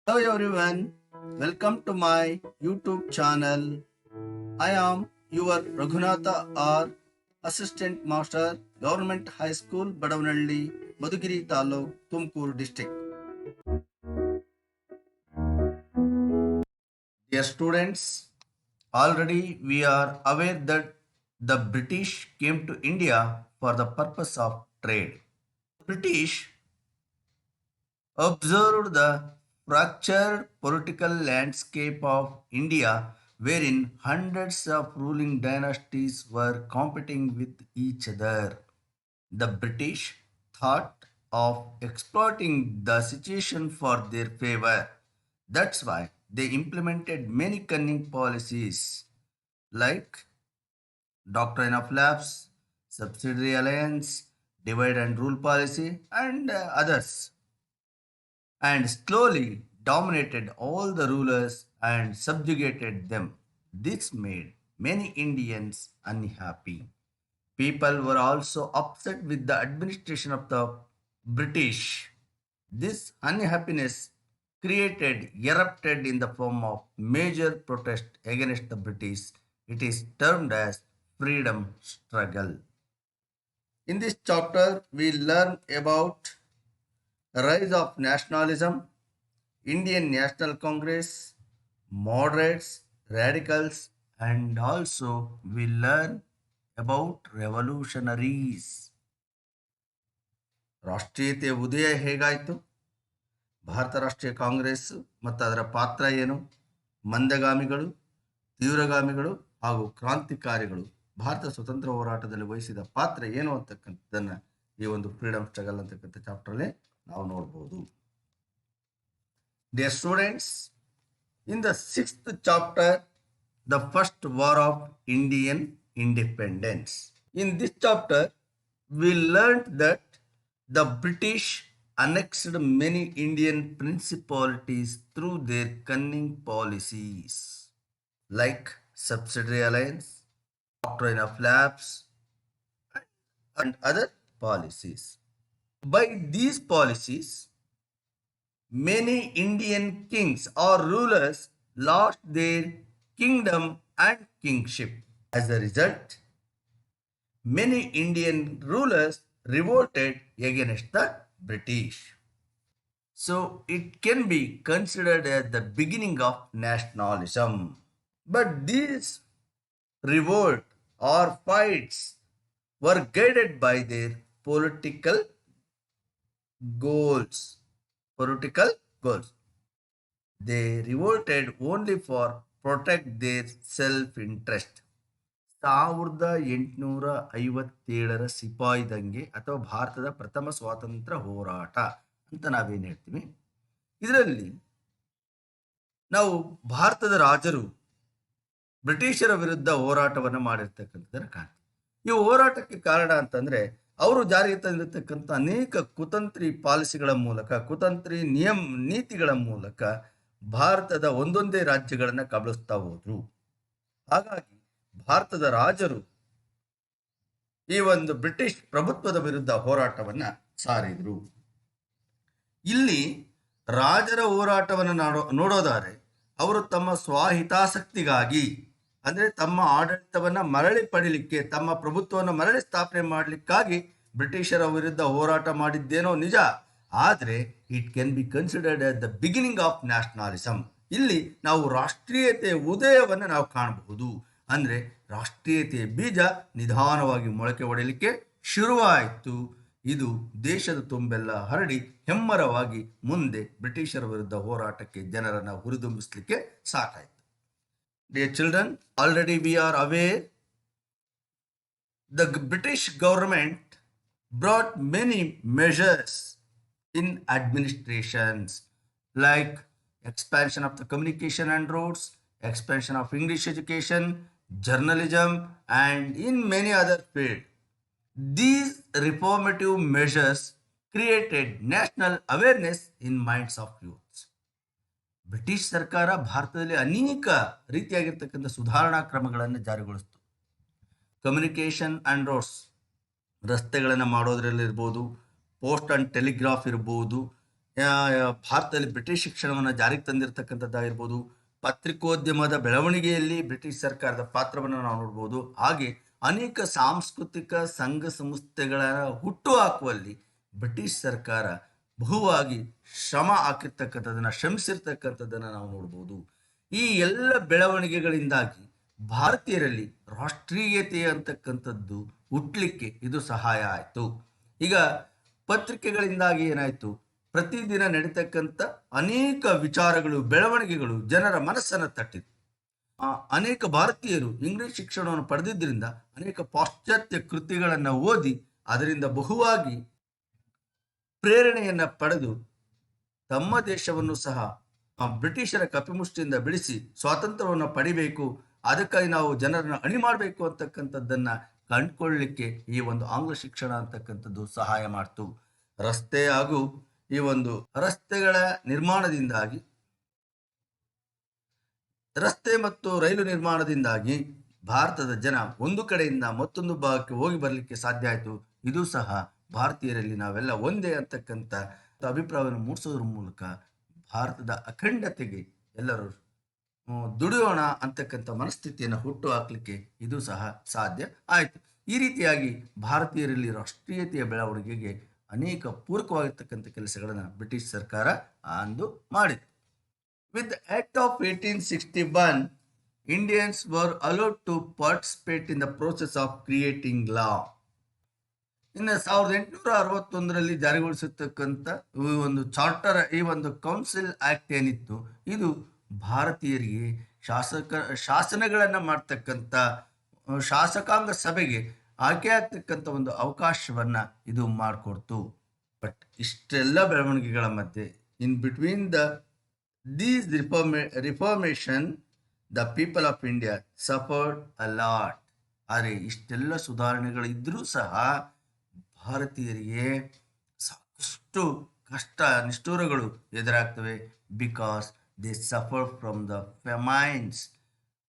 Hello everyone, welcome to my YouTube channel. I am your Raghunatha R, Assistant Master, Government High School, Badavanalli, Madugiri Taluk, Tumkur District. Dear students, already we are aware that the British came to India for the purpose of trade. British observed the fractured political landscape of India, wherein hundreds of ruling dynasties were competing with each other. The British thought of exploiting the situation for their favor. That's why they implemented many cunning policies like doctrine of lapse, subsidiary alliance, divide and rule policy, and others, and slowly dominated all the rulers and subjugated them. This made many Indians unhappy. People were also upset with the administration of the British. This unhappiness erupted in the form of major protest against the British. It is termed as freedom struggle. In this chapter, we learn about rise of nationalism, Indian National Congress, moderates, radicals, and also we learn about revolutionaries. ರಾಷ್ಟ್ರೀಯತೆಯ ಉದಯ ಹೇಗಾಯಿತು, ಭಾರತ ರಾಷ್ಟ್ರೀಯ ಕಾಂಗ್ರೆಸ್ ಮತ್ತು ಅದರ ಪಾತ್ರ ಏನು, ಮಂದಗಾಮಿಗಳು, ತೀವ್ರಗಾಮಿಗಳು ಹಾಗೂ ಕ್ರಾಂತಿಕಾರಿಗಳು ಭಾರತ ಸ್ವತಂತ್ರ ಹೋರಾಟದಲ್ಲಿ ವಹಿಸಿದ ಪಾತ್ರ ಏನು ಅಂತಕ್ಕಂಥದ್ದನ್ನು ಈ ಒಂದು ಫ್ರೀಡಮ್ ಸ್ಟ್ರಗಲ್ ಅಂತಕ್ಕಂಥ ಚಾಪ್ಟರ್ಲಿ ನಾವು ನೋಡ್ಬೋದು. Dear students, in the 6th chapter, the first war of Indian independence. In this chapter, we learned that the British annexed many Indian principalities through their cunning policies like subsidiary alliance, doctrine of lapse, and other policies. By these policies, many Indian kings or rulers lost their kingdom and kingship. As a result, many Indian rulers revolted against the British. So it can be considered as the beginning of nationalism. But these revolt or fights were guided by their political goals. They revolted only for protect their self-interest. 1857 ಸಿಪಾಯಿ ದಂಗೆ ಅಥವಾ ಭಾರತದ ಪ್ರಥಮ ಸ್ವಾತಂತ್ರ್ಯ ಹೋರಾಟ ಅಂತ ನಾವೇನು ಹೇಳ್ತೀವಿ, ಇದರಲ್ಲಿ ನಾವು ಭಾರತದ ರಾಜರು ಬ್ರಿಟಿಷರ ವಿರುದ್ಧ ಹೋರಾಟವನ್ನು ಮಾಡಿರ್ತಕ್ಕಂಥದ್ದನ್ನು ಕಾಣ್ತೀವಿ. ಈ ಹೋರಾಟಕ್ಕೆ ಕಾರಣ ಅಂತಂದ್ರೆ ಅವರು ಜಾರಿಗೆ ತಂದಿರತಕ್ಕಂಥ ಅನೇಕ ಕುತಂತ್ರಿ ಪಾಲಿಸಿಗಳ ಮೂಲಕ, ಕುತಂತ್ರಿ ನೀತಿಗಳ ಮೂಲಕ ಭಾರತದ ಒಂದೊಂದೇ ರಾಜ್ಯಗಳನ್ನು ಕಬಳಿಸ್ತಾ ಹೋದ್ರು. ಹಾಗಾಗಿ ಭಾರತದ ರಾಜರು ಈ ಒಂದು ಬ್ರಿಟಿಷ್ ಪ್ರಭುತ್ವದ ವಿರುದ್ಧ ಹೋರಾಟವನ್ನ ಸಾರಿದ್ರು. ಇಲ್ಲಿ ರಾಜರ ಹೋರಾಟವನ್ನು ನೋಡೋದಾದ್ರೆ ಅವರು ತಮ್ಮ ಸ್ವಹಿತಾಸಕ್ತಿಗಾಗಿ, ಅಂದ್ರೆ ತಮ್ಮ ಆಡಳಿತವನ್ನ ಮರಳಿ ಪಡಿಲಿಕ್ಕೆ, ತಮ್ಮ ಪ್ರಭುತ್ವವನ್ನು ಮರಳಿ ಸ್ಥಾಪನೆ ಮಾಡಲಿಕ್ಕಾಗಿ ಬ್ರಿಟಿಷರ ವಿರುದ್ಧ ಹೋರಾಟ ಮಾಡಿದ್ದೇನೋ ನಿಜ, ಆದರೆ it can be considered as the beginning of nationalism. ಇಲ್ಲಿ ನಾವು ರಾಷ್ಟ್ರೀಯತೆಯ ಉದಯವನ್ನು ನಾವು ಕಾಣಬಹುದು. ಅಂದ್ರೆ ರಾಷ್ಟ್ರೀಯತೆಯ ಬೀಜ ನಿಧಾನವಾಗಿ ಮೊಳಕೆ ಒಡೆಯಲಿಕ್ಕೆ ಶುರುವಾಯಿತು. ಇದು ದೇಶದ ತುಂಬೆಲ್ಲ ಹರಡಿ ಹೆಮ್ಮರವಾಗಿ ಮುಂದೆ ಬ್ರಿಟಿಷರ ವಿರುದ್ಧ ಹೋರಾಟಕ್ಕೆ ಜನರನ್ನು ಹುರಿದುಂಬಿಸಲಿಕ್ಕೆ ಸಾಕಾಯಿತು. Dear children, already we are aware the British government brought many measures in administrations like expansion of the communication and roads, expansion of English education, journalism, and in many other fields. These reformative measures created national awareness in minds of youths. British ಸರ್ಕಾರ ಭಾರತದಲ್ಲಿ ಅನೇಕ ರೀತಿಯಾಗಿರ್ತಕ್ಕಂಥ ಸುಧಾರಣಾ ಕ್ರಮಗಳನ್ನು ಜಾರಿಗೊಳಿಸಿತು. Communication and roads, ರಸ್ತೆಗಳನ್ನು ಮಾಡೋದ್ರಲ್ಲಿರ್ಬೋದು, post and telegraph ಇರ್ಬೋದು, ಭಾರತದಲ್ಲಿ British ಶಿಕ್ಷಣವನ್ನು ಜಾರಿಗೆ ತಂದಿರತಕ್ಕಂಥದ್ದಾಗಿರ್ಬೋದು, ಪತ್ರಿಕೋದ್ಯಮದ ಬೆಳವಣಿಗೆಯಲ್ಲಿ ಬ್ರಿಟಿಷ್ ಸರ್ಕಾರದ ಪಾತ್ರವನ್ನು ನಾವು ನೋಡ್ಬೋದು. ಹಾಗೆ ಅನೇಕ ಸಾಂಸ್ಕೃತಿಕ ಸಂಘ ಸಂಸ್ಥೆಗಳ ಹುಟ್ಟು ಹಾಕುವಲ್ಲಿ ಬ್ರಿಟಿಷ್ ಸರ್ಕಾರ ಬಹುವಾಗಿ ಶ್ರಮ ಹಾಕಿರ್ತಕ್ಕಂಥದ್ದನ್ನು, ಶ್ರಮಿಸಿರ್ತಕ್ಕಂಥದ್ದನ್ನು ನಾವು ನೋಡ್ಬೋದು. ಈ ಎಲ್ಲ ಬೆಳವಣಿಗೆಗಳಿಂದಾಗಿ ಭಾರತೀಯರಲ್ಲಿ ರಾಷ್ಟ್ರೀಯತೆ ಅಂತಕ್ಕಂಥದ್ದು ಹುಟ್ಟಲಿಕ್ಕೆ ಇದು ಸಹಾಯ ಆಯಿತು. ಈಗ ಪತ್ರಿಕೆಗಳಿಂದಾಗಿ ಏನಾಯಿತು, ಪ್ರತಿದಿನ ನಡೀತಕ್ಕಂಥ ಅನೇಕ ವಿಚಾರಗಳು, ಬೆಳವಣಿಗೆಗಳು ಜನರ ಮನಸ್ಸನ್ನು ತಟ್ಟಿತು. ಅನೇಕ ಭಾರತೀಯರು ಇಂಗ್ಲಿಷ್ ಶಿಕ್ಷಣವನ್ನು ಪಡೆದಿದ್ದರಿಂದ ಅನೇಕ ಪಾಶ್ಚಾತ್ಯ ಕೃತಿಗಳನ್ನು ಓದಿ ಅದರಿಂದ ಬಹುವಾಗಿ ಪ್ರೇರಣೆಯನ್ನು ಪಡೆದು ತಮ್ಮ ದೇಶವನ್ನು ಸಹ ಬ್ರಿಟಿಷರ ಕಪಿಮುಷ್ಟಿಯಿಂದ ಬಿಡಿಸಿ ಸ್ವಾತಂತ್ರ್ಯವನ್ನು ಪಡಿಬೇಕು, ಅದಕ್ಕಾಗಿ ನಾವು ಜನರನ್ನು ಅಣಿ ಮಾಡಬೇಕು ಅಂತಕ್ಕಂಥದ್ದನ್ನು ಕಂಡುಕೊಳ್ಳಲಿಕ್ಕೆ ಈ ಒಂದು ಆಂಗ್ಲ ಶಿಕ್ಷಣ ಅಂತಕ್ಕಂಥದ್ದು ಸಹಾಯ ಮಾಡ್ತು. ರಸ್ತೆ ಹಾಗೂ ಈ ಒಂದು ರಸ್ತೆಗಳ ನಿರ್ಮಾಣದಿಂದಾಗಿ, ರಸ್ತೆ ಮತ್ತು ರೈಲು ನಿರ್ಮಾಣದಿಂದಾಗಿ ಭಾರತದ ಜನ ಒಂದು ಕಡೆಯಿಂದ ಮತ್ತೊಂದು ಭಾಗಕ್ಕೆ ಹೋಗಿ ಬರಲಿಕ್ಕೆ ಸಾಧ್ಯ ಆಯಿತು. ಇದು ಸಹ ಭಾರತೀಯರಲ್ಲಿ ನಾವೆಲ್ಲ ಒಂದೇ ಅಂತಕ್ಕಂಥ ಅಭಿಪ್ರಾಯವನ್ನು ಮೂಡಿಸೋದ್ರ ಮೂಲಕ ಭಾರತದ ಅಖಂಡತೆಗೆ ಎಲ್ಲರೂ ದುಡಿಯೋಣ ಅಂತಕ್ಕಂಥ ಮನಸ್ಥಿತಿಯನ್ನು ಹುಟ್ಟು ಹಾಕಲಿಕ್ಕೆ ಇದು ಸಹ ಸಾಧ್ಯ ಆಯಿತು. ಈ ರೀತಿಯಾಗಿ ಭಾರತೀಯರಲ್ಲಿ ರಾಷ್ಟ್ರೀಯತೆಯ ಬೆಳವಣಿಗೆಗೆ ಅನೇಕ ಪೂರಕವಾಗಿರ್ತಕ್ಕಂಥ ಕೆಲಸಗಳನ್ನು ಬ್ರಿಟಿಷ್ ಸರ್ಕಾರ ಅಂದು ಮಾಡಿತು. With the act of 1861, Indians were allowed to participate in the process of creating law. ಇನ್ನು 1861ರಲ್ಲಿ ಜಾರಿಗೊಳಿಸಿರ್ತಕ್ಕಂಥ ಈ ಒಂದು ಚಾರ್ಟರ್, ಈ ಒಂದು ಕೌನ್ಸಿಲ್ ಆಕ್ಟ್ ಏನಿತ್ತು, ಇದು ಭಾರತೀಯರಿಗೆ ಶಾಸನಗಳನ್ನು ಮಾಡ್ತಕ್ಕಂಥ ಶಾಸಕಾಂಗ ಸಭೆಗೆ ಆಯ್ಕೆ ಆಗ್ತಕ್ಕಂಥ ಒಂದು ಅವಕಾಶವನ್ನು ಇದು ಮಾಡಿಕೊಡ್ತು. ಬಟ್ ಇಷ್ಟೆಲ್ಲ ಬೆಳವಣಿಗೆಗಳ ಮಧ್ಯೆ in between these reformation the people of India suffered a lot. ಆದರೆ ಇಷ್ಟೆಲ್ಲ ಸುಧಾರಣೆಗಳಿದ್ದರೂ ಸಹ ಭಾರತೀಯರಿಗೆ ಸಾಕಷ್ಟು ಕಷ್ಟ ನಿಷ್ಠೂರಗಳು ಎದುರಾಗ್ತವೆ. Because they suffer from the famines,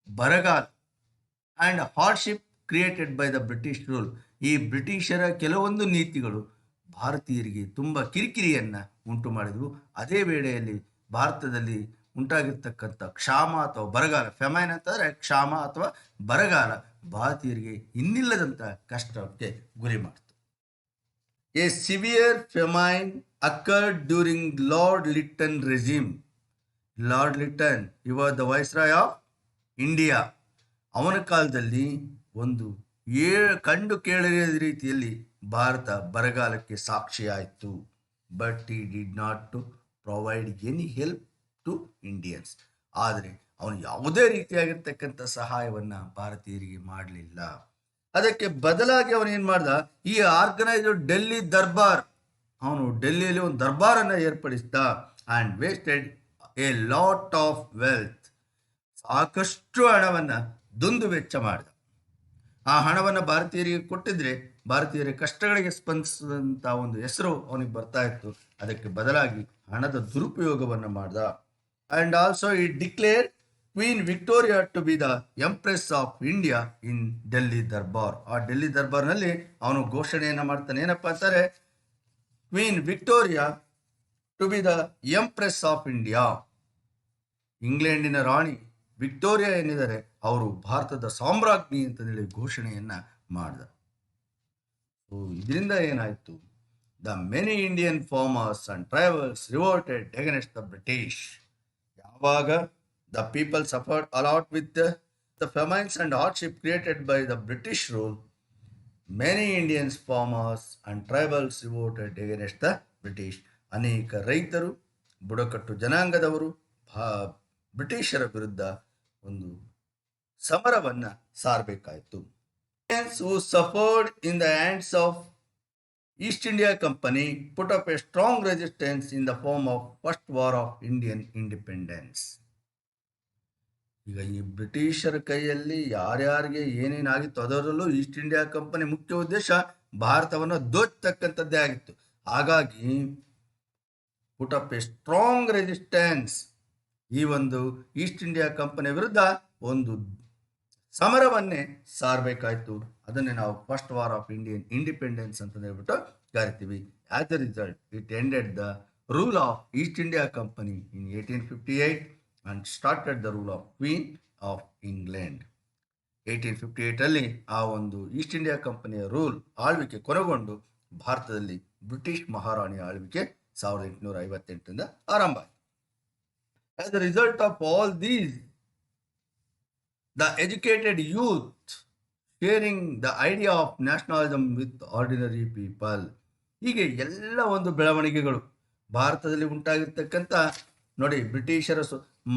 ಬರಗಾಲ and hardship created by the British rule. ಈ ಬ್ರಿಟಿಷರ ಕೆಲವೊಂದು ನೀತಿಗಳು ಭಾರತೀಯರಿಗೆ ತುಂಬ ಕಿರಿಕಿರಿಯನ್ನು ಉಂಟು ಮಾಡಿದವು. ಅದೇ ವೇಳೆಯಲ್ಲಿ ಭಾರತದಲ್ಲಿ ಉಂಟಾಗಿರ್ತಕ್ಕಂಥ ಕ್ಷಾಮ ಅಥವಾ ಬರಗಾಲ, ಫೆಮೈನ್ ಅಂತಂದರೆ ಕ್ಷಾಮ ಅಥವಾ ಬರಗಾಲ, ಭಾರತೀಯರಿಗೆ ಇನ್ನಿಲ್ಲದಂಥ ಕಷ್ಟಕ್ಕೆ ಗುರಿ ಮಾಡಿತು. A severe famine occurred during Lord Lytton regime. Lord Lytton was the viceroy of India. ಅವನ ಕಾಲದಲ್ಲಿ ಒಂದು ಕಂಡು ಕೇಳರಿಯದ ರೀತಿಯಲ್ಲಿ ಭಾರತ ಬರಗಾಲಕ್ಕೆ ಸಾಕ್ಷಿಯಾಯಿತು. But he did not to provide any help to Indians. ಆದರೆ ಅವನು ಯಾವುದೇ ರೀತಿಯಾಗಿರ್ತಕ್ಕಂಥ ಸಹಾಯವನ್ನು ಭಾರತೀಯರಿಗೆ ಮಾಡಲಿಲ್ಲ. ಅದಕ್ಕೆ ಬದಲಾಗಿ ಅವನು ಏನು ಮಾಡ್ದ, ಈ ಆರ್ಗನೈಸ್ಡ್ ಡೆಲ್ಲಿ ದರ್ಬಾರ್, ಅವನು ಡೆಲ್ಲಿಯಲ್ಲಿ ಒಂದು ದರ್ಬಾರನ್ನು ಏರ್ಪಡಿಸಿದ. And wasted A lot of wealth. ಸಾಕಷ್ಟು ಹಣವನ್ನು ದುಂದು ವೆಚ್ಚ ಮಾಡಿದ. ಆ ಹಣವನ್ನು ಭಾರತೀಯರಿಗೆ ಕೊಟ್ಟಿದ್ರೆ ಭಾರತೀಯರ ಕಷ್ಟಗಳಿಗೆ ಸ್ಪಂದಿಸಿದಂಥ ಒಂದು ಹೆಸರು ಅವನಿಗೆ ಬರ್ತಾ ಇತ್ತು. ಅದಕ್ಕೆ ಬದಲಾಗಿ ಹಣದ ದುರುಪಯೋಗವನ್ನು ಮಾಡ್ದ. ಆ್ಯಂಡ್ ಆಲ್ಸೋ ಈ declare queen Victoria to be the empress of India in Delhi Darbar. ಆ ಡೆಲ್ಲಿ ದರ್ಬಾರ್ನಲ್ಲಿ ಅವನು ಘೋಷಣೆಯನ್ನು ಮಾಡ್ತಾನೆ. ಏನಪ್ಪ ಅಂತಾರೆ, queen Victoria to be the empress of India. ಇಂಗ್ಲೆಂಡಿನ ರಾಣಿ ವಿಕ್ಟೋರಿಯಾ ಏನಿದ್ದಾರೆ ಅವರು ಭಾರತದ ಸಾಮ್ರಾಜ್ಞಿ ಅಂತೇಳಿ ಘೋಷಣೆಯನ್ನು ಮಾಡಿದ. ಸೊ ಇದರಿಂದ ಏನಾಯಿತು, the many Indian farmers and tribals revolted against the British. ಯಾವಾಗ the people suffered a lot with the famines and hardship created by the British rule, many Indians farmers and tribals revolted against the British. ಅನೇಕ ರೈತರು, ಬುಡಕಟ್ಟು ಜನಾಂಗದವರು ಬ್ರಿಟಿಷರ ವಿರುದ್ಧ ಒಂದು ಸಮರವನ್ನು ಸಾರಬೇಕಾಯಿತು. who suffered in the hands of East India Company put up a strong resistance in the form of First War of Indian Independence. ಈಗ ಈ ಬ್ರಿಟಿಷರ ಕೈಯಲ್ಲಿ ಯಾರ್ಯಾರಿಗೆ ಏನೇನಾಗಿತ್ತು ಅದರಲ್ಲೂ ಈಸ್ಟ್ ಇಂಡಿಯಾ ಕಂಪನಿ ಮುಖ್ಯ ಉದ್ದೇಶ ಭಾರತವನ್ನು ದೋಚತಕ್ಕಂಥದ್ದೇ ಆಗಿತ್ತು. ಹಾಗಾಗಿ put up A strong resistance, ಈ ಒಂದು ಈಸ್ಟ್ ಇಂಡಿಯಾ ಕಂಪನಿ ವಿರುದ್ಧ ಒಂದು ಸಮರವನ್ನೇ ಸಾರಬೇಕಾಯಿತು. ಅದನ್ನೇ ನಾವು first war of Indian independence ಅಂತ ಹೇಳ್ಬಿಟ್ಟು ಕರಿತೀವಿ. As the result it ended the rule of East India Company in 1858 and started the rule of Queen of England. 1858 ಅಲ್ಲಿ ಆ ಒಂದು ಈಸ್ಟ್ ಇಂಡಿಯಾ ಕಂಪನಿಯ ರೂಲ್ ಆಳ್ವಿಕೆ ಕೊನೆಗೊಂಡು ಭಾರತದಲ್ಲಿ ಬ್ರಿಟಿಷ್ ಮಹಾರಾಣಿಯ ಆಳ್ವಿಕೆ 1858 ಆರಂಭ ಆಯಿತು. As a result of all these, the educated youth sharing the idea of nationalism with ordinary people. ಹೀಗೆ ಎಲ್ಲ ಒಂದು ಬೆಳವಣಿಗೆಗಳು ಭಾರತದಲ್ಲಿ ಉಂಟಾಗಿರ್ತಕ್ಕಂಥ ನೋಡಿ, ಬ್ರಿಟಿಷರ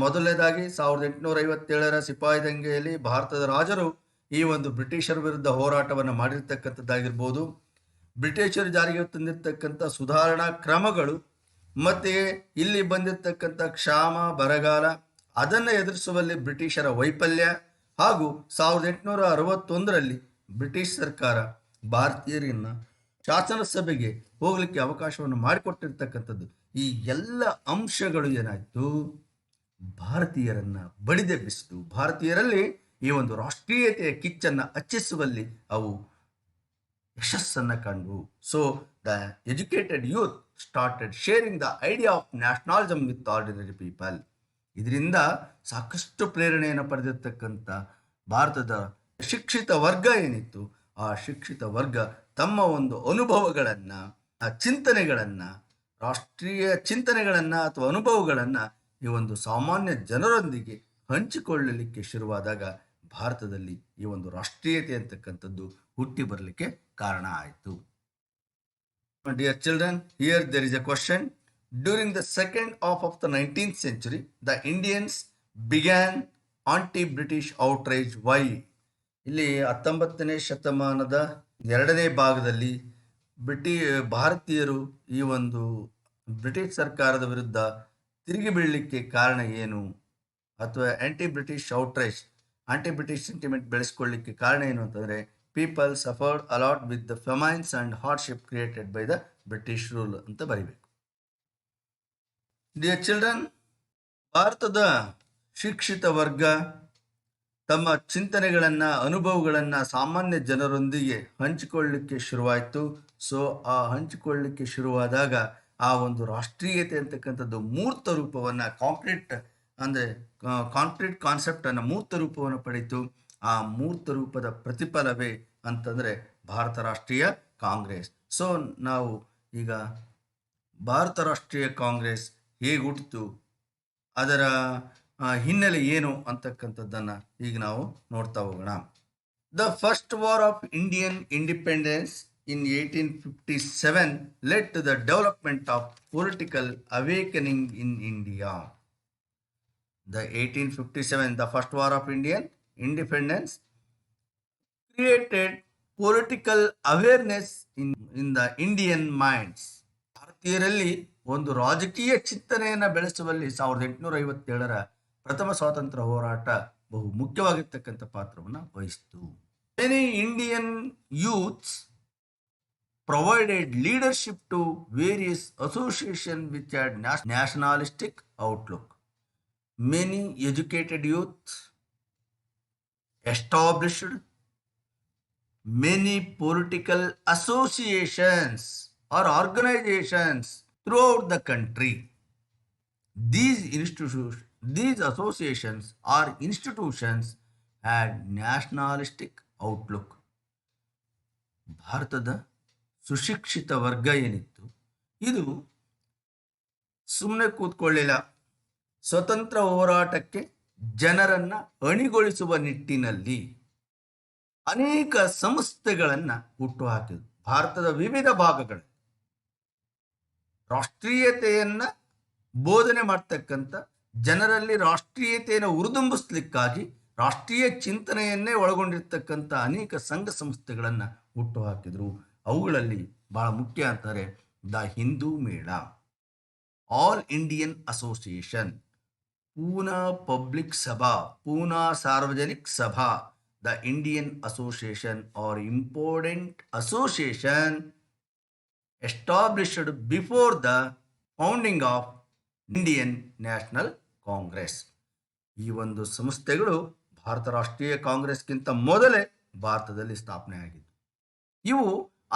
ಮೊದಲನೇದಾಗಿ 1857 ಸಿಪಾಯಿ ದಂಗೆಯಲ್ಲಿ ಭಾರತದ ರಾಜರು ಈ ಒಂದು ಬ್ರಿಟಿಷರ ವಿರುದ್ಧ ಹೋರಾಟವನ್ನು ಮಾಡಿರ್ತಕ್ಕಂಥದ್ದಾಗಿರ್ಬೋದು, ಬ್ರಿಟಿಷರು ಜಾರಿಗೆ ತಂದಿರತಕ್ಕಂಥ ಸುಧಾರಣಾ ಕ್ರಮಗಳು, ಮತ್ತೆ ಇಲ್ಲಿ ಬಂದಿರತಕ್ಕಂಥ ಕ್ಷಾಮ ಬರಗಾಲ ಅದನ್ನು ಎದುರಿಸುವಲ್ಲಿ ಬ್ರಿಟಿಷರ ವೈಫಲ್ಯ, ಹಾಗೂ 1861ರಲ್ಲಿ ಬ್ರಿಟಿಷ್ ಸರ್ಕಾರ ಭಾರತೀಯರನ್ನ ಶಾಸನಸಭೆಗೆ ಹೋಗ್ಲಿಕ್ಕೆ ಅವಕಾಶವನ್ನು ಮಾಡಿಕೊಟ್ಟಿರ್ತಕ್ಕಂಥದ್ದು. ಈ ಎಲ್ಲ ಅಂಶಗಳು ಏನಾಯ್ತು, ಭಾರತೀಯರನ್ನ ಬಡಿದೆಬ್ಬಿಸಿತು. ಭಾರತೀಯರಲ್ಲಿ ಈ ಒಂದು ರಾಷ್ಟ್ರೀಯತೆಯ ಕಿಚ್ಚನ್ನು ಹಚ್ಚಿಸುವಲ್ಲಿ ಅವು ಯಶಸ್ಸನ್ನು ಕಂಡು. So the educated youth started sharing the idea of nationalism with ordinary people. ಇದರಿಂದ ಸಾಕಷ್ಟು ಪ್ರೇರಣೆಯನ್ನು ಪಡೆದಿರ್ತಕ್ಕಂಥ ಭಾರತದ ಶಿಕ್ಷಿತ ವರ್ಗ ಏನಿತ್ತು, ಆ ಶಿಕ್ಷಿತ ವರ್ಗ ತಮ್ಮ ಒಂದು ಅನುಭವಗಳನ್ನು, ಚಿಂತನೆಗಳನ್ನು, ರಾಷ್ಟ್ರೀಯ ಚಿಂತನೆಗಳನ್ನು ಅಥವಾ ಅನುಭವಗಳನ್ನು ಈ ಒಂದು ಸಾಮಾನ್ಯ ಜನರೊಂದಿಗೆ ಹಂಚಿಕೊಳ್ಳಲಿಕ್ಕೆ ಶುರುವಾದಾಗ ಭಾರತದಲ್ಲಿ ಈ ಒಂದು ರಾಷ್ಟ್ರೀಯತೆ ಅಂತಕ್ಕಂಥದ್ದು ಹುಟ್ಟಿ ಬರಲಿಕ್ಕೆ ಕಾರಣ ಆಯಿತು. Dear children, here there is a question. During the second half of the 19th century, the Indians began anti-British outrage. Why? ಇಲ್ಲಿ 19ನೇ ಶತಮಾನದ ಎರಡನೇ ಭಾಗದಲ್ಲಿ ಭಾರತೀಯರು ಈ ಒಂದು ಬ್ರಿಟಿಷ್ ಸರ್ಕಾರದ ವಿರುದ್ಧ ತಿರುಗಿ ಬೀಳಲಿಕ್ಕೆ ಕಾರಣ ಏನು, ಅಥವಾ ಆಂಟಿ ಬ್ರಿಟಿಷ್ ಸೆಂಟಿಮೆಂಟ್ ಬೆಳೆಸ್ಕೊಳ್ಳಿಕ್ಕೆ ಕಾರಣ ಏನು ಅಂತಂದರೆ, people suffered a lot with the famines and hardship created by the British rule ಅಂತ ಬರಿಬೇಕು. ಡಿಯರ್ ಚಿಲ್ಡ್ರನ್, ಭಾರತದ ಶಿಕ್ಷಿತ ವರ್ಗ ತಮ್ಮ ಚಿಂತನೆಗಳನ್ನು, ಅನುಭವಗಳನ್ನು ಸಾಮಾನ್ಯ ಜನರೊಂದಿಗೆ ಹಂಚಿಕೊಳ್ಳಲಿಕ್ಕೆ ಶುರುವಾಯಿತು. ಸೊ ಆ ಹಂಚಿಕೊಳ್ಳಲಿಕ್ಕೆ ಶುರುವಾದಾಗ ಆ ಒಂದು ರಾಷ್ಟ್ರೀಯತೆ ಅಂತಕ್ಕಂಥದ್ದು ಮೂರ್ತ ರೂಪವನ್ನು, ಕಾಂಕ್ರೀಟ್ ಕಾನ್ಸೆಪ್ಟನ್ನು ಮೂರ್ತ ರೂಪವನ್ನು ಪಡೀತು. ಆ ಮೂರ್ತ ರೂಪದ ಪ್ರತಿಫಲವೇ ಅಂತಂದರೆ ಭಾರತ ರಾಷ್ಟ್ರೀಯ ಕಾಂಗ್ರೆಸ್. ಸೊ ನಾವು ಈಗ ಭಾರತ ರಾಷ್ಟ್ರೀಯ ಕಾಂಗ್ರೆಸ್ ಹೇಗೆ ಹುಟ್ಟಿತು, ಅದರ ಹಿನ್ನೆಲೆ ಏನು ಅಂತಕ್ಕಂಥದ್ದನ್ನು ಈಗ ನಾವು ನೋಡ್ತಾ ಹೋಗೋಣ. The first war of Indian independence in 1857 led to the development of political awakening in India. The 1857, the first war of Indian independence, created political awareness in the Indian minds. ಭಾರತೀಯರಲ್ಲಿ ಒಂದು ರಾಜಕೀಯ ಚಿಂತನೆಯನ್ನು ಬೆಳೆಸುವಲ್ಲಿ 1857ರ ಪ್ರಥಮ ಸ್ವಾತಂತ್ರ್ಯ ಹೋರಾಟ ಬಹು ಮುಖ್ಯವಾಗಿರ್ತಕ್ಕಂಥ ಪಾತ್ರವನ್ನು ವಹಿಸಿತು. Many Indian youths provided leadership to various associations which had nationalistic outlook. Many educated youth established many political associations or organizations throughout the country. These associations or institutions had nationalistic outlook. ಭಾರತದ ಸುಶಿಕ್ಷಿತ ವರ್ಗ ಏನಿತ್ತು, ಇದು ಸುಮ್ಮನೆ ಕೂತ್ಕೊಳ್ಳಿಲ್ಲ. ಸ್ವತಂತ್ರ ಹೋರಾಟಕ್ಕೆ ಜನರನ್ನು ಅಣಿಗೊಳಿಸುವ ನಿಟ್ಟಿನಲ್ಲಿ ಅನೇಕ ಸಂಸ್ಥೆಗಳನ್ನು ಹುಟ್ಟುಹಾಕಿದರು. ಭಾರತದ ವಿವಿಧ ಭಾಗಗಳಲ್ಲಿ ರಾಷ್ಟ್ರೀಯತೆಯನ್ನು ಬೋಧನೆ ಮಾಡ್ತಕ್ಕಂಥ, ಜನರಲ್ಲಿ ರಾಷ್ಟ್ರೀಯತೆಯನ್ನು ಉರಿದುಂಬಿಸ್ಲಿಕ್ಕಾಗಿ ರಾಷ್ಟ್ರೀಯ ಚಿಂತನೆಯನ್ನೇ ಒಳಗೊಂಡಿರ್ತಕ್ಕಂಥ ಅನೇಕ ಸಂಘ ಸಂಸ್ಥೆಗಳನ್ನು ಹುಟ್ಟುಹಾಕಿದರು. ಅವುಗಳಲ್ಲಿ ಬಹಳ ಮುಖ್ಯ ಅಂತಾರೆ ದ ಹಿಂದೂ ಮೇಳ, all Indian association, Poona public ಸಭಾ, ಪೂನಾ ಸಾರ್ವಜನಿಕ್ ಸಭಾ, the Indian association are important association established before the founding of Indian national Congress. ಈ ಒಂದು ಸಂಸ್ಥೆಗಳು ಭಾರತ ರಾಷ್ಟ್ರೀಯ ಕಾಂಗ್ರೆಸ್ಗಿಂತ ಮೊದಲೇ ಭಾರತದಲ್ಲಿ ಸ್ಥಾಪನೆ ಆಗಿದ್ದು. ಇವು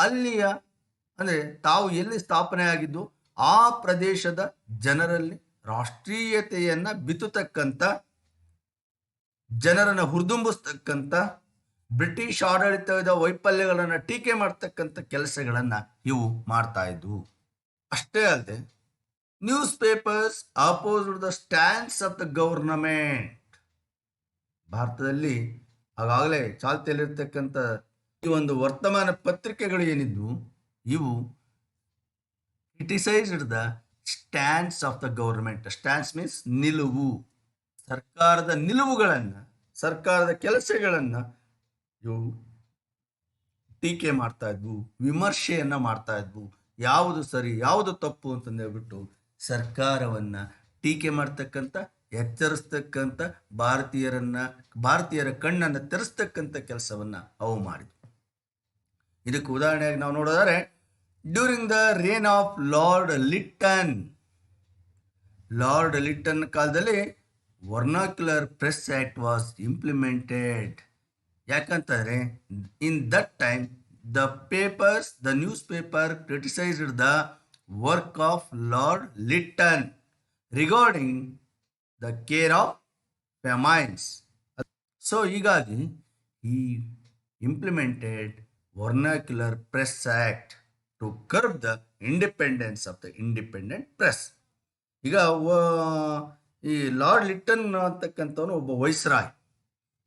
ಅಲ್ಲಿಯ ಅಂದರೆ ತಾವು ಎಲ್ಲಿ ಸ್ಥಾಪನೆ ಆಗಿದ್ದು ಆ ಪ್ರದೇಶದ ಜನರಲ್ಲಿ ರಾಷ್ಟ್ರೀಯತೆಯನ್ನ ಬಿತ್ತತಕ್ಕಂಥ, ಜನರನ್ನು ಹುರಿದುಂಬಿಸ್ತಕ್ಕಂಥ, ಬ್ರಿಟಿಷ್ ಆಡಳಿತದ ವೈಫಲ್ಯಗಳನ್ನು ಟೀಕೆ ಮಾಡ್ತಕ್ಕಂಥ ಕೆಲಸಗಳನ್ನು ಇವು ಮಾಡ್ತಾ ಇದ್ವು. ಅಷ್ಟೇ ಅಲ್ಲದೆ news papers opposed the stands of the government. ಭಾರತದಲ್ಲಿ ಆಗಾಗಲೇ ಚಾಲ್ತಿಯಲ್ಲಿರ್ತಕ್ಕಂಥ ಈ ಒಂದು ವರ್ತಮಾನ ಪತ್ರಿಕೆಗಳು ಏನಿದ್ವು, ಇವು criticised the stands of the government. Stands means ನಿಲುವು, ಸರ್ಕಾರದ ನಿಲುವುಗಳನ್ನು, ಸರ್ಕಾರದ ಕೆಲಸಗಳನ್ನು ಇವು ಟೀಕೆ ಮಾಡ್ತಾ ಇದ್ವು, ವಿಮರ್ಶೆಯನ್ನ ಮಾಡ್ತಾ ಇದ್ವು. ಯಾವುದು ಸರಿ ಯಾವುದು ತಪ್ಪು ಅಂತಂದೇಳ್ಬಿಟ್ಟು ಸರ್ಕಾರವನ್ನ ಟೀಕೆ ಮಾಡ್ತಕ್ಕಂಥ, ಎಚ್ಚರಿಸ್ತಕ್ಕಂಥ, ಭಾರತೀಯರ ಕಣ್ಣನ್ನು ತೆರೆಸ್ತಕ್ಕಂಥ ಕೆಲಸವನ್ನ ಅವು ಮಾಡಿದ್ವು. ಇದಕ್ಕೆ ಉದಾಹರಣೆಯಾಗಿ ನಾವು ನೋಡೋದಾದ್ರೆ, during the reign of Lord Lytton ಕಾಲದಲ್ಲಿ vernacular press act was implemented. ಯಾಕಂತಂದ್ರೆ in that time the news paper criticised the work of Lord Lytton regarding the care of famines. So ಹೀಗಾಗಿ ಈ implemented vernacular press act to curb the independence of the independent press. ಈಗ ಈ lord Lytton ಅಂತಕ್ಕಂಥವನು ಒಬ್ಬ viceroy.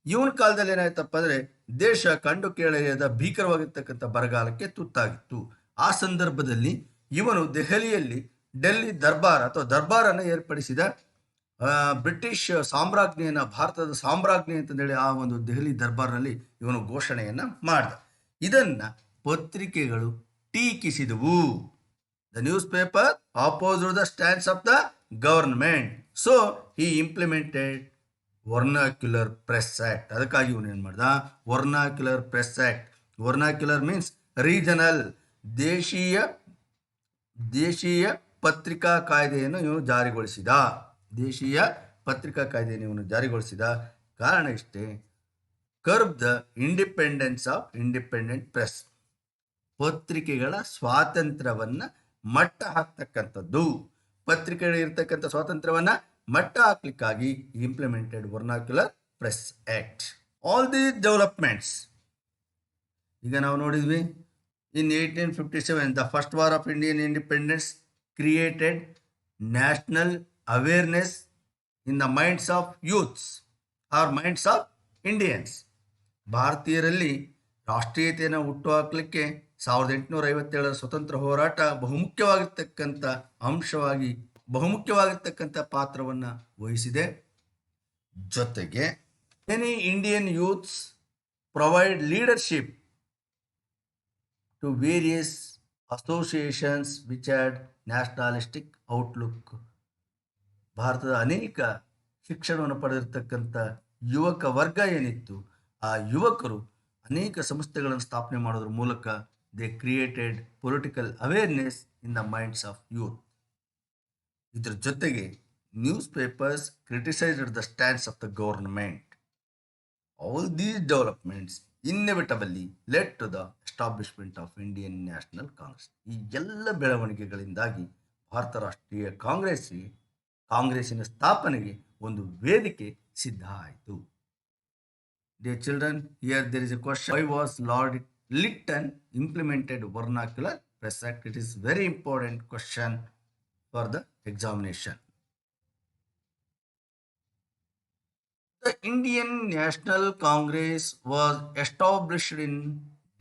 ಇವನ ಕಾಲದಲ್ಲಿ ಏನಾಯ್ತಪ್ಪ ಅಂದರೆ, ದೇಶ ಕಂಡು ಕೇಳರಿಯದ ಭೀಕರವಾಗಿರ್ತಕ್ಕಂಥ ಬರಗಾಲಕ್ಕೆ ತುತ್ತಾಗಿತ್ತು. ಆ ಸಂದರ್ಭದಲ್ಲಿ ಇವನು ದೆಹಲಿಯಲ್ಲಿ ಡೆಲ್ಲಿ ದರ್ಬಾರ್ ಅಥವಾ ದರ್ಬಾರನ್ನು ಏರ್ಪಡಿಸಿದ. ಬ್ರಿಟಿಷ್ ಸಾಮ್ರಾಜ್ಞಿಯನ್ನು, ಭಾರತದ ಸಾಮ್ರಾಜ್ಞಿ ಅಂತಂದೇಳಿ ಆ ಒಂದು ದೆಹಲಿ ದರ್ಬಾರ್ನಲ್ಲಿ ಇವನು ಘೋಷಣೆಯನ್ನು ಮಾಡಿದ. ಇದನ್ನು ಪತ್ರಿಕೆಗಳು ಟೀಕಿಸಿದವು. The news paper opposed the stands of the government. So he implemented vernacular press act. ಅದಕ್ಕಾಗಿ ಇವನು ಏನು ಮಾಡ್ದ, vernacular press act. Vernacular means regional, ದೇಶೀಯ ಪತ್ರಿಕಾ ಕಾಯ್ದೆಯನ್ನು ಇವನು ಜಾರಿಗೊಳಿಸಿದ. ಕಾರಣ ಇಷ್ಟೇ, curb the independence of independent press. ಪತ್ರಿಕೆಗಳ ಸ್ವಾತಂತ್ರ್ಯವನ್ನ ಮಟ್ಟ ಹಾಕ್ತಕ್ಕಂಥದ್ದು, ಪತ್ರಿಕೆಗಳಿರ್ತಕ್ಕಂಥ ಸ್ವಾತಂತ್ರ್ಯವನ್ನ ಮಟ್ಟ ಹಾಕ್ಲಿಕ್ಕಾಗಿ implemented vernacular press act. All these developments ಈಗ ನಾವು ನೋಡಿದ್ವಿ. In 1857 the first war of Indian independence created national awareness in the minds of youths R minds of Indians. ಭಾರತೀಯರಲ್ಲಿ ರಾಷ್ಟ್ರೀಯತೆಯನ್ನು ಹುಟ್ಟುಹಾಕಲಿಕ್ಕೆ 1857 ಸ್ವತಂತ್ರ ಹೋರಾಟ ಬಹುಮುಖ್ಯವಾಗಿರ್ತಕ್ಕಂಥ ಪಾತ್ರವನ್ನು ವಹಿಸಿದೆ. ಜೊತೆಗೆ many Indian youths provide leadership to various associations which had nationalistic outlook. ಭಾರತದ ಅನೇಕ ಶಿಕ್ಷಣವನ್ನು ಪಡೆದಿರ್ತಕ್ಕಂಥ ಯುವಕ ವರ್ಗ ಏನಿತ್ತು, ಆ ಯುವಕರು ಅನೇಕ ಸಂಸ್ಥೆಗಳನ್ನು ಸ್ಥಾಪನೆ ಮಾಡೋದ್ರ ಮೂಲಕ they created political awareness in the minds of youth. ಇದರ ಜೊತೆಗೆ news papers criticised the stands of the government. All these developments inevitably led to the establishment of Indian national Congress. ಈ ಎಲ್ಲ ಬೆಳವಣಿಗೆಗಳಿಂದಾಗಿ ಭಾರತ ರಾಷ್ಟ್ರೀಯ ಕಾಂಗ್ರೆಸ್ಸಿನ ಸ್ಥಾಪನೆಗೆ ಒಂದು ವೇದಿಕೆ ಸಿದ್ಧ ಆಯಿತು. Dear children, here there is a question. Why was Lord Lytton implemented vernacular press act? It is very important question for the examination. The Indian National Congress was established in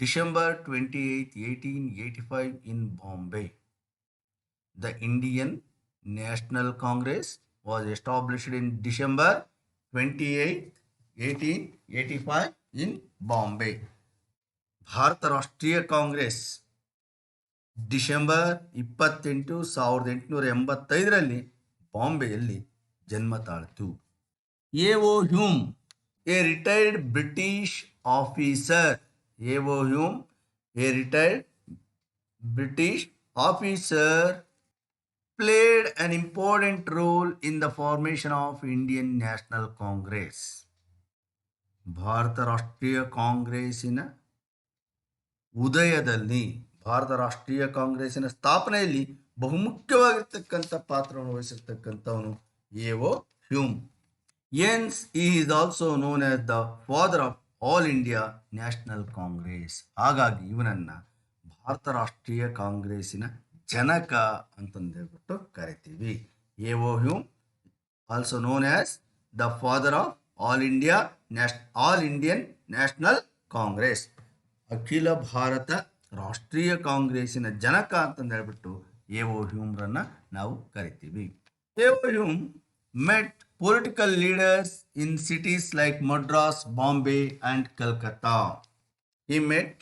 December 28, 1885 in Bombay. The Indian National Congress was established in December 28, 1885 in Bombay. Bharat ರಾಷ್ಟ್ರೀಯ Congress December 28, 1885 ಬಾಂಬೆಯಲ್ಲಿ ಜನ್ಮ ತಾಳಿತು. A O. Hume, a retired British officer, played an important role in the formation of Indian National Congress. ಭಾರತ ರಾಷ್ಟ್ರೀಯ ಕಾಂಗ್ರೆಸ್ಸಿನ ಉದಯದಲ್ಲಿ, ಭಾರತ ರಾಷ್ಟ್ರೀಯ ಕಾಂಗ್ರೆಸ್ಸಿನ ಸ್ಥಾಪನೆಯಲ್ಲಿ ಬಹುಮುಖ್ಯವಾಗಿರ್ತಕ್ಕಂಥ ಪಾತ್ರವನ್ನು ವಹಿಸಿರ್ತಕ್ಕಂಥವನು ಎ.ಒ. ಹ್ಯೂಮ್. ಎನ್ಸ್ is also known as the father of all India National Congress. ಹಾಗಾಗಿ ಇವನನ್ನ ಭಾರತ ರಾಷ್ಟ್ರೀಯ ಕಾಂಗ್ರೆಸ್ಸಿನ ಜನಕ ಅಂತಂದೇಳ್ಬಿಟ್ಟು ಕರಿತೀವಿ. A O. Hume also known as the father of all Indian national Congress, ಅಖಿಲ ಭಾರತ ರಾಷ್ಟ್ರೀಯ ಕಾಂಗ್ರೆಸ್ಸಿನ ಜನಕ ಅಂತಂದು ಹೇಳ್ಬಿಟ್ಟು ಎ.ಒ. ಹ್ಯೂಮ್ರನ್ನ ನಾವು ಕರಿತೀವಿ. A O. Hume met political leaders in cities like Madras, Bombay and Calcutta. He met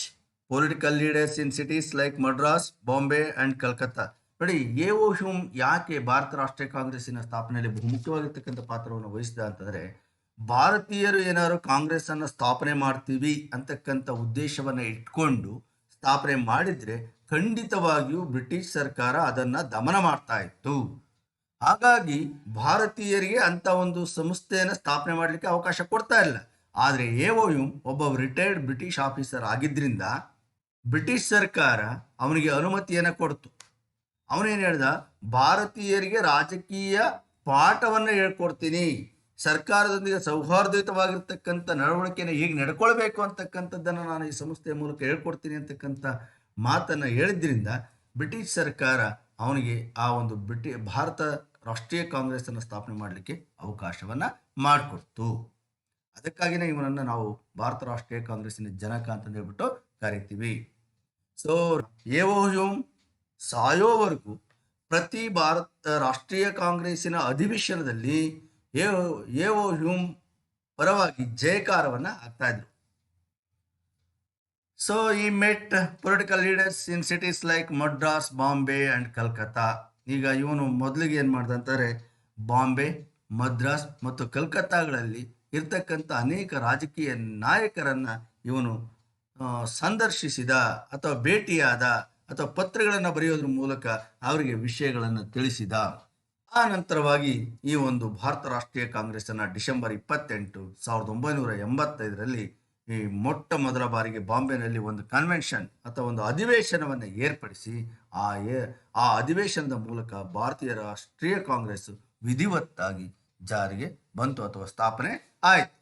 political leaders in cities like Madras, Bombay and Calcutta. ನೋಡಿ, ಎ.ಒ. ಹ್ಯೂಮ್ ಯಾಕೆ ಭಾರತ ರಾಷ್ಟ್ರೀಯ ಕಾಂಗ್ರೆಸ್ಸಿನ ಸ್ಥಾಪನೆಯಲ್ಲಿ ಬಹುಮುಖ್ಯವಾಗಿರ್ತಕ್ಕಂಥ ಪಾತ್ರವನ್ನು ವಹಿಸಿದ ಅಂತಂದರೆ, ಭಾರತೀಯರು ಏನಾದ್ರು ಕಾಂಗ್ರೆಸ್ ಅನ್ನು ಸ್ಥಾಪನೆ ಮಾಡ್ತೀವಿ ಅಂತಕ್ಕಂಥ ಉದ್ದೇಶವನ್ನು ಇಟ್ಕೊಂಡು ಸ್ಥಾಪನೆ ಮಾಡಿದ್ರೆ ಖಂಡಿತವಾಗಿಯೂ ಬ್ರಿಟಿಷ್ ಸರ್ಕಾರ ಅದನ್ನು ದಮನ ಮಾಡ್ತಾ ಇತ್ತು. ಹಾಗಾಗಿ ಭಾರತೀಯರಿಗೆ ಅಂತ ಒಂದು ಸಂಸ್ಥೆಯನ್ನು ಸ್ಥಾಪನೆ ಮಾಡಲಿಕ್ಕೆ ಅವಕಾಶ ಕೊಡ್ತಾ ಇಲ್ಲ. ಆದರೆ ಎ.ಒ. ಹ್ಯೂಮ್ ಒಬ್ಬ ರಿಟೈರ್ಡ್ ಬ್ರಿಟಿಷ್ ಆಫೀಸರ್ ಆಗಿದ್ದರಿಂದ ಬ್ರಿಟಿಷ್ ಸರ್ಕಾರ ಅವನಿಗೆ ಅನುಮತಿಯನ್ನು ಕೊಡ್ತು. ಅವನೇನು ಹೇಳ್ದ, ಭಾರತೀಯರಿಗೆ ರಾಜಕೀಯ ಪಾಠವನ್ನು ಹೇಳ್ಕೊಡ್ತೀನಿ, ಸರ್ಕಾರದೊಂದಿಗೆ ಸೌಹಾರ್ದಯುತವಾಗಿರ್ತಕ್ಕಂಥ ನಡವಳಿಕೆಯನ್ನು ಹೇಗೆ ನಡ್ಕೊಳ್ಬೇಕು ಅಂತಕ್ಕಂಥದ್ದನ್ನು ನಾನು ಈ ಸಂಸ್ಥೆಯ ಮೂಲಕ ಹೇಳ್ಕೊಡ್ತೀನಿ ಅಂತಕ್ಕಂಥ ಮಾತನ್ನು ಹೇಳಿದ್ರಿಂದ ಬ್ರಿಟಿಷ್ ಸರ್ಕಾರ ಅವನಿಗೆ ಆ ಒಂದು ಭಾರತ ರಾಷ್ಟ್ರೀಯ ಕಾಂಗ್ರೆಸ್ಸನ್ನು ಸ್ಥಾಪನೆ ಮಾಡಲಿಕ್ಕೆ ಅವಕಾಶವನ್ನು ಮಾಡಿಕೊಡ್ತು. ಅದಕ್ಕಾಗಿಯೇ ಇವನನ್ನು ನಾವು ಭಾರತ ರಾಷ್ಟ್ರೀಯ ಕಾಂಗ್ರೆಸ್ಸಿನ ಜನಕ ಅಂತ ಹೇಳ್ಬಿಟ್ಟು ಕರಿತೀವಿ. ಸೊ ಎ.ಒ. ಹ್ಯೂಮ್ ಸಾಯೋವರೆಗೂ ಪ್ರತಿ ಭಾರತ ರಾಷ್ಟ್ರೀಯ ಕಾಂಗ್ರೆಸ್ಸಿನ ಅಧಿವೇಶನದಲ್ಲಿ ಎ.ಒ. ಹ್ಯೂಮ್ ಪರವಾಗಿ ಜಯಕಾರವನ್ನು ಹಾಕ್ತಾ ಇದ್ರು. ಸೊ ಈ met political leaders in cities like Madras, Bombay and Calcutta. ಈಗ ಇವನು ಮೊದಲಿಗೆ ಏನು ಮಾಡ್ದ ಅಂತಾರೆ, ಬಾಂಬೆ, ಮದ್ರಾಸ್ ಮತ್ತು ಕಲ್ಕತ್ತಾಗಳಲ್ಲಿ ಇರ್ತಕ್ಕಂಥ ಅನೇಕ ರಾಜಕೀಯ ನಾಯಕರನ್ನು ಇವನು ಸಂದರ್ಶಿಸಿದ ಅಥವಾ ಭೇಟಿಯಾದ ಅಥವಾ ಪತ್ರಗಳನ್ನು ಬರೆಯೋದ್ರ ಮೂಲಕ ಅವರಿಗೆ ವಿಷಯಗಳನ್ನು ತಿಳಿಸಿದ. ಆ ನಂತರವಾಗಿ ಈ ಒಂದು ಭಾರತ ರಾಷ್ಟ್ರೀಯ ಕಾಂಗ್ರೆಸ್ಸನ್ನು ಡಿಸೆಂಬರ್ 28, 1985ರಲ್ಲಿ ಈ ಮೊಟ್ಟ ಮೊದಲ ಬಾರಿಗೆ ಬಾಂಬೆನಲ್ಲಿ ಒಂದು ಕನ್ವೆನ್ಷನ್ ಅಥವಾ ಒಂದು ಅಧಿವೇಶನವನ್ನು ಏರ್ಪಡಿಸಿ ಆ ಅಧಿವೇಶನದ ಮೂಲಕ ಭಾರತೀಯ ರಾಷ್ಟ್ರೀಯ ಕಾಂಗ್ರೆಸ್ ವಿಧಿವತ್ತಾಗಿ ಜಾರಿಗೆ ಬಂತು ಅಥವಾ ಸ್ಥಾಪನೆ ಆಯಿತು.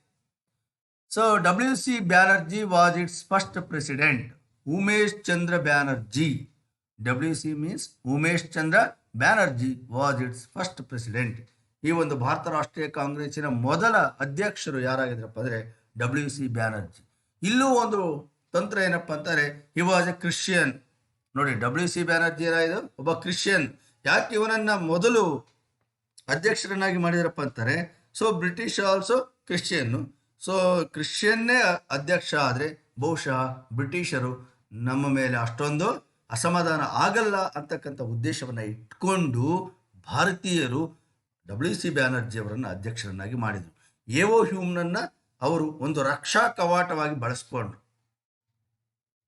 So W.C. Banerjee was it's first president. Umesh Chandra Banerjee, W.C. Means Umesh Chandra Banerjee was it's first president. ಈ ಒಂದು ಭಾರತ ರಾಷ್ಟ್ರೀಯ ಕಾಂಗ್ರೆಸ್ಸಿನ ಮೊದಲ ಅಧ್ಯಕ್ಷರು ಯಾರಾಗಿದ್ರಪ್ಪ ಅಂದರೆ W.C. ಬ್ಯಾನರ್ಜಿ. ಇಲ್ಲೂ ಒಂದು ತಂತ್ರ ಏನಪ್ಪ ಅಂತಾರೆ, ಹಿ ವಾಸ್ ಎ ಕ್ರಿಶ್ಚಿಯನ್. ನೋಡಿ, W.C. ಬ್ಯಾನರ್ಜಿ ಏನಾಯಿತು, ಒಬ್ಬ ಕ್ರಿಶ್ಚಿಯನ್. ಯಾಕೆ ಇವನನ್ನು ಮೊದಲು ಅಧ್ಯಕ್ಷರನ್ನಾಗಿ ಮಾಡಿದ್ರಪ್ಪ ಅಂತಾರೆ, so British also Christian. So ಕ್ರಿಶ್ಚಿಯನ್ನೇ ಅಧ್ಯಕ್ಷ ಆದರೆ ಬಹುಶಃ ಬ್ರಿಟಿಷರು ನಮ್ಮ ಮೇಲೆ ಅಷ್ಟೊಂದು ಅಸಮಾಧಾನ ಆಗಲ್ಲ ಅಂತಕ್ಕಂಥ ಉದ್ದೇಶವನ್ನು ಇಟ್ಕೊಂಡು ಭಾರತೀಯರು W.C. ಬ್ಯಾನರ್ಜಿ ಅವರನ್ನು ಅಧ್ಯಕ್ಷರನ್ನಾಗಿ ಮಾಡಿದರು. ಎ.ಒ. ಹ್ಯೂಮ್ನನ್ನು ಅವರು ಒಂದು ರಕ್ಷಾ ಕವಾಟವಾಗಿ ಬಳಸ್ಕೊಂಡ್ರು.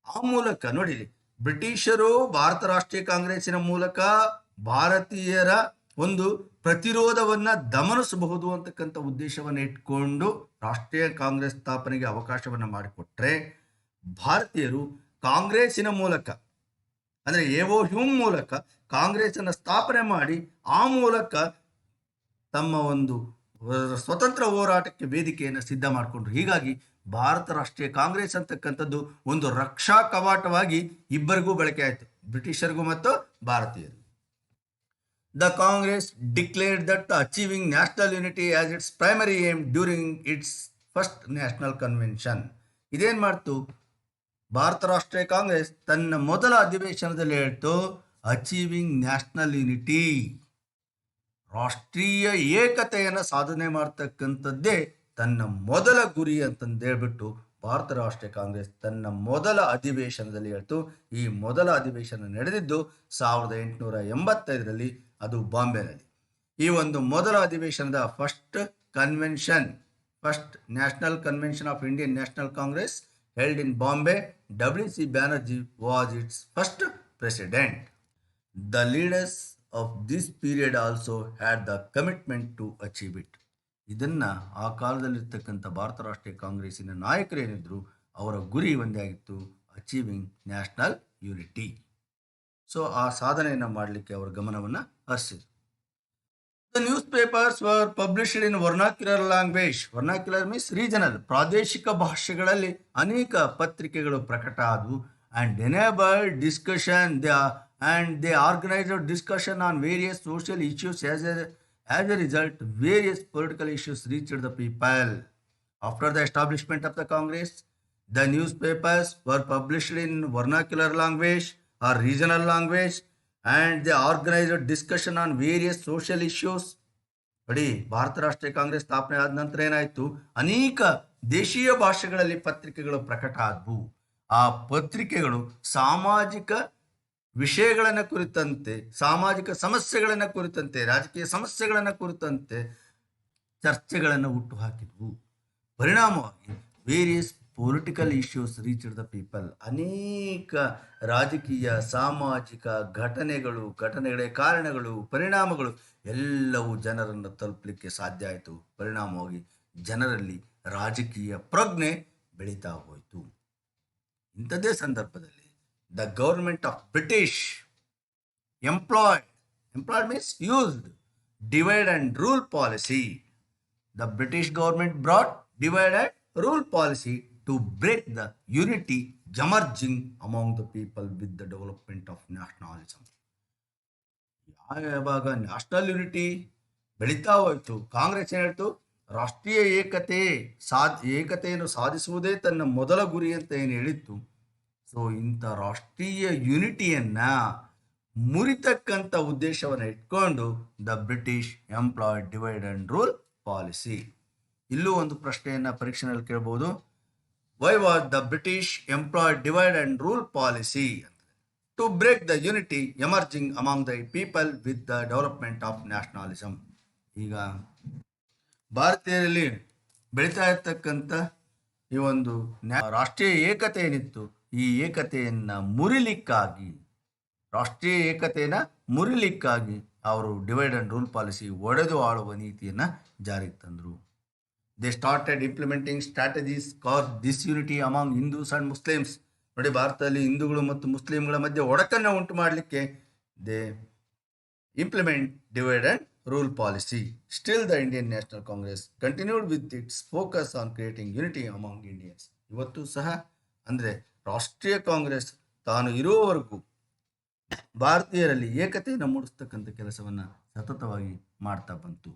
ಆ ಮೂಲಕ ನೋಡಿ, ಬ್ರಿಟಿಷರು ಭಾರತ ರಾಷ್ಟ್ರೀಯ ಕಾಂಗ್ರೆಸ್ಸಿನ ಮೂಲಕ ಭಾರತೀಯರ ಒಂದು ಪ್ರತಿರೋಧವನ್ನು ದಮನಿಸಬಹುದು ಅಂತಕ್ಕಂಥ ಉದ್ದೇಶವನ್ನು ಇಟ್ಕೊಂಡು ರಾಷ್ಟ್ರೀಯ ಕಾಂಗ್ರೆಸ್ ಸ್ಥಾಪನೆಗೆ ಅವಕಾಶವನ್ನು ಮಾಡಿಕೊಟ್ರೆ, ಭಾರತೀಯರು ಕಾಂಗ್ರೆಸ್ಸಿನ ಮೂಲಕ ಅಂದರೆ ಎ.ಒ. ಹ್ಯೂಮ್ ಮೂಲಕ ಕಾಂಗ್ರೆಸ್ಸನ್ನು ಸ್ಥಾಪನೆ ಮಾಡಿ ಆ ಮೂಲಕ ತಮ್ಮ ಒಂದು ಸ್ವತಂತ್ರ ಹೋರಾಟಕ್ಕೆ ವೇದಿಕೆಯನ್ನು ಸಿದ್ಧ ಮಾಡಿಕೊಂಡ್ರು. ಹೀಗಾಗಿ ಭಾರತ ರಾಷ್ಟ್ರೀಯ ಕಾಂಗ್ರೆಸ್ ಅಂತಕ್ಕಂಥದ್ದು ಒಂದು ರಕ್ಷಾ ಕವಾಟವಾಗಿ ಇಬ್ಬರಿಗೂ ಬಳಕೆ ಆಯಿತು, ಬ್ರಿಟಿಷರಿಗೂ ಮತ್ತು ಭಾರತೀಯರು. The Congress declared that achieving national unity as its primary aim during its first national convention. ಇದೇನು ಮಾಡ್ತು, ಭಾರತ ರಾಷ್ಟ್ರೀಯ ಕಾಂಗ್ರೆಸ್ ತನ್ನ ಮೊದಲ ಅಧಿವೇಶನದಲ್ಲಿ ಹೇಳ್ತು, ಅಚೀವಿಂಗ್ ನ್ಯಾಷನಲ್ ಯುನಿಟಿ, ರಾಷ್ಟ್ರೀಯ ಏಕತೆಯನ್ನು ಸಾಧನೆ ಮಾಡ್ತಕ್ಕಂಥದ್ದೇ ತನ್ನ ಮೊದಲ ಗುರಿ ಅಂತಂದೇಳ್ಬಿಟ್ಟು ಭಾರತ ರಾಷ್ಟ್ರೀಯ ಕಾಂಗ್ರೆಸ್ ತನ್ನ ಮೊದಲ ಅಧಿವೇಶನದಲ್ಲಿ ಹೇಳ್ತು. ಈ ಮೊದಲ ಅಧಿವೇಶನ ನಡೆದಿದ್ದು 1885ರಲ್ಲಿ, ಅದು ಬಾಂಬೆನಲ್ಲಿ. ಈ ಒಂದು ಮೊದಲ ಅಧಿವೇಶನದ first national convention of Indian national Congress held in Bombay, W.C. Banerjee was its first president. The leaders of this period also had the commitment to achieve it. ಇದನ್ನು ಆ ಕಾಲದಲ್ಲಿರ್ತಕ್ಕಂಥ ಭಾರತ ರಾಷ್ಟ್ರೀಯ ಕಾಂಗ್ರೆಸ್ಸಿನ ನಾಯಕರು ಏನಿದ್ರು ಅವರ ಗುರಿ ಒಂದೇ ಆಗಿತ್ತು, ಅಚೀವಿಂಗ್ ನ್ಯಾಷನಲ್ ಯೂನಿಟಿ. ಸೊ ಆ ಸಾಧನೆಯನ್ನು ಮಾಡಲಿಕ್ಕೆ ಅವರ ಗಮನವನ್ನು ಹರಿಸಿದ್ರು. The newspapers were published in vernacular language. Vernacular means regional. ಪ್ರಾದೇಶಿಕ ಭಾಷೆಗಳಲ್ಲಿ ಅನೇಕ ಪತ್ರಿಕೆಗಳು ಪ್ರಕಟ ಆದವು. And enabled discussion. They organized discussion on various social issues. As a result, various political issues reached the people. After the establishment of the Congress, the newspapers were published in vernacular language or regional language, and they organized discussion on various social issues. ನೋಡಿ, ಭಾರತ ರಾಷ್ಟ್ರೀಯ ಕಾಂಗ್ರೆಸ್ ಸ್ಥಾಪನೆ ಆದ ನಂತರ ಏನಾಯಿತು, ಅನೇಕ ದೇಶೀಯ ಭಾಷೆಗಳಲ್ಲಿ ಪತ್ರಿಕೆಗಳು ಪ್ರಕಟ ಆದವು. ಆ ಪತ್ರಿಕೆಗಳು ಸಾಮಾಜಿಕ ವಿಷಯಗಳನ್ನು ಕುರಿತಂತೆ, ಸಾಮಾಜಿಕ ಸಮಸ್ಯೆಗಳನ್ನು ಕುರಿತಂತೆ, ರಾಜಕೀಯ ಸಮಸ್ಯೆಗಳನ್ನು ಕುರಿತಂತೆ ಚರ್ಚೆಗಳನ್ನು ಹುಟ್ಟುಹಾಕಿದ್ವು. ಪರಿಣಾಮವಾಗಿ various political issues reached the people. ಅನೇಕ ರಾಜಕೀಯ ಸಾಮಾಜಿಕ ಘಟನೆಗಳ ಕಾರಣಗಳು, ಪರಿಣಾಮಗಳು ಎಲ್ಲವೂ ಜನರನ್ನು ತಲುಪಲಿಕ್ಕೆ ಸಾಧ್ಯ ಆಯಿತು. ಪರಿಣಾಮವಾಗಿ ಜನರಲ್ಲಿ ರಾಜಕೀಯ ಪ್ರಜ್ಞೆ ಬೆಳೀತಾ ಹೋಯಿತು. ಇಂಥದ್ದೇ ಸಂದರ್ಭದಲ್ಲಿ the government of British employed means used divide and rule policy. The British government brought divide and rule policy to break the unity emerging among the people with the development of nationalism. ಯಾವಾಗ national unity ಬೆಳೀತಾ ಹೋಯಿತು, ಕಾಂಗ್ರೆಸ್ ಏನು ಹೇಳ್ತು, ರಾಷ್ಟ್ರೀಯ ಏಕತೆಯನ್ನು ಸಾಧಿಸುವುದೇ ತನ್ನ ಮೊದಲ ಗುರಿ ಅಂತ ಏನು ಹೇಳಿತ್ತು. ಸೊ ಇಂಥ ರಾಷ್ಟ್ರೀಯ ಯುನಿಟಿಯನ್ನು ಮುರಿತಕ್ಕಂಥ ಉದ್ದೇಶವನ್ನು ಇಟ್ಕೊಂಡು the British employed divide and rule policy. ಇಲ್ಲೂ ಒಂದು ಪ್ರಶ್ನೆಯನ್ನು ಪರೀಕ್ಷೆಯಲ್ಲಿ ಕೇಳಬಹುದು. Why was the British employed divide and rule policy? To break the unity emerging among the people with the development of nationalism. ಈಗ ಭಾರತೀಯರಲ್ಲಿ ಬೆಳೀತಾ ಇರ್ತಕ್ಕಂಥ ಈ ಒಂದು ರಾಷ್ಟ್ರೀಯ ಏಕತೆ ಏನಿತ್ತು, ಈ ಏಕತೆಯನ್ನು ಮುರಿಲಿಕ್ಕಾಗಿ, ರಾಷ್ಟ್ರೀಯ ಏಕತೆಯನ್ನು ಮುರಿಲಿಕ್ಕಾಗಿ ಅವರು ಡಿವೈಡ್ ಅಂಡ್ ರೂಲ್ ಪಾಲಿಸಿ, ಒಡೆದು ಆಳುವ ನೀತಿಯನ್ನು ಜಾರಿಗೆ ತಂದರು. They started implementing strategies cause this unity among Hindus and Muslims. ನೋಡಿ, ಭಾರತದಲ್ಲಿ ಹಿಂದೂಗಳು ಮತ್ತು ಮುಸ್ಲಿಮ್ಗಳ ಮಧ್ಯೆ ಒಡಕನ್ನು ಉಂಟು ಮಾಡಲಿಕ್ಕೆ they implement divide and rule policy. Still the Indian national Congress continued with its focus on creating unity among Indians. ಇವತ್ತು ಸಹ ಅಂದರೆ ರಾಷ್ಟ್ರೀಯ ಕಾಂಗ್ರೆಸ್ ತಾನು ಇರುವವರೆಗೂ ಭಾರತೀಯರಲ್ಲಿ ಏಕತೆಯನ್ನು ಮೂಡಿಸ್ತಕ್ಕಂಥ ಕೆಲಸವನ್ನು ಸತತವಾಗಿ ಮಾಡ್ತಾ ಬಂತು.